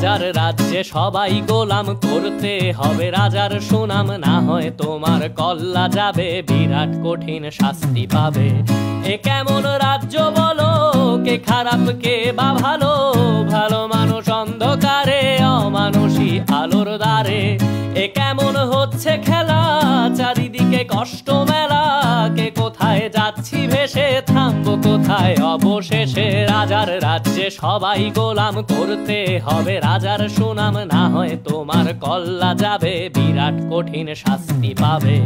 রাজার রাজ্যে সবাই গোলাম, করতে হবে রাজার সুনাম, না হয় তোমার কল্লা যাবে, বিরাট কঠিন শাস্তি পাবে। এ কেমন রাজ্য বলো, কে খারাপ কে বা ভালো, ভালো মানুষ অন্ধকারে, অমানুষী আলোর দ্বারে। এ কেমন হচ্ছে খেলা, চারিদিকে কষ্ট মেলা, কে কোথায় যাচ্ছি ভেসে, থামবো কোথায় অবশেষে। রাজার রাজ্যে সবাই গোলাম, করতে হবে রাজার সুনাম, না হয় তোমার কল্লা যাবে, বিরাট কঠিন শাস্তি পাবে।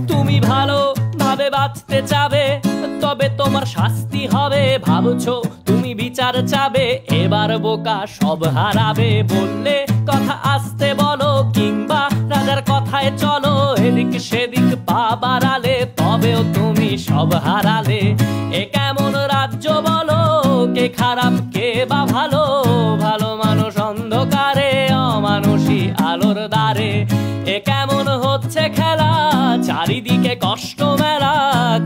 তুমি ভালো ভাবে বাঁচতে চাবে, তবে তোমার শাস্তি হবে। ভাবছো তুমি বিচার চাবে, এবার বোকা সব হারাবে। বললে কথা আস্তে বলো, কিংবা রাজার কথায় চলো, এদিক সেদিক পা বাড়ালে, তবেও তুমি সব হারালে। এ কেমন রাজ্য বলো, কে খারাপ কে বা ভালো, ভালো মানুষ অন্ধকারে, অমানুষী আলোর দ্বারে। এ কেমন হচ্ছে খেলা, চারিদিকে কষ্ট মেলা,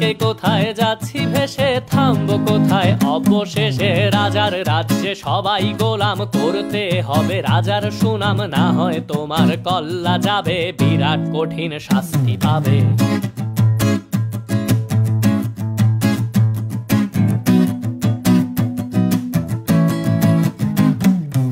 কে কোথায় যাচ্ছি ভেসে, থামবো কোথায় অবশেষে। রাজার রাজ্যে সবাই গোলাম, করতে হবে রাজার সুনাম, না হয় তোমার কল্লা যাবে, বিরাট কঠিন শাস্তি পাবে।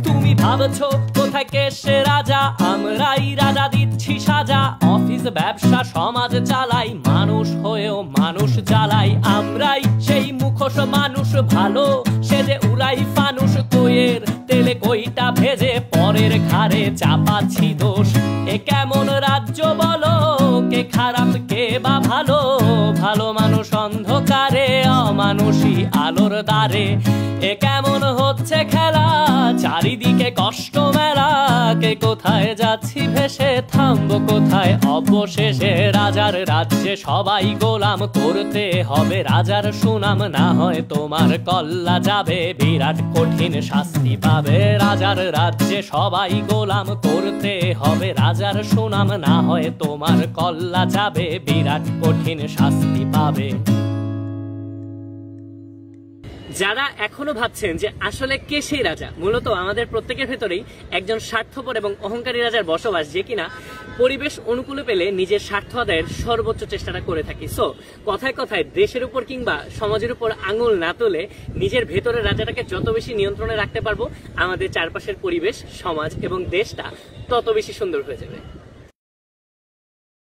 তুমি ভাবছো কোথায় কে সে রাজা, আমরাই রাজা দিচ্ছি সাজা। অফিস ব্যবসা সমাজ চালাই, মানুষ হয়েও মানুষ জ্বালাই। আমরাই সেই মুখোশ মানুষ ভালো, সেজে উড়াই ফানুষ, কইয়ের তেলে কইটা ভেজে, পরের ঘাড়ে চাপাচ্ছি দোষ। এ কেমন রাজ্য বলো, কে খারাপ কে বা ভালো, ভালো মানুষ অন্ধকারে, অমানুষী আলোর দ্বারে। এ কেমন হচ্ছে খেলা, চারিদিকে কষ্ট মেলা, কে কোথায় যাচ্ছি ভেসে, থামবো কোথায় অবশেষে। রাজার রাজ্যে সবাই গোলাম, করতে হবে রাজার সুনাম, না হয় তোমার কল্লা যাবে, বিরাট কঠিন শাস্তি পাবে। রাজার রাজ্যে সবাই গোলাম, করতে হবে রাজার সুনাম, না হয় তোমার কল্লা যাবে, বিরাট কঠিন শাস্তি পাবে। যারা এখনো ভাবছেন যে আসলে কে সেই রাজা, মূলত আমাদের প্রত্যেকের ভেতরেই একজন স্বার্থপর এবং অহংকারী রাজার বসবাস, যে কিনা পরিবেশ অনুকূলে পেলে নিজের স্বার্থ আদায়ের সর্বোচ্চ চেষ্টাটা করে থাকি। সো কথায় কথায় দেশের উপর কিংবা সমাজের উপর আঙুল না তুলে নিজের ভেতরের রাজাটাকে যত বেশি নিয়ন্ত্রণে রাখতে পারবো, আমাদের চারপাশের পরিবেশ, সমাজ এবং দেশটা তত বেশি সুন্দর হয়ে যাবে।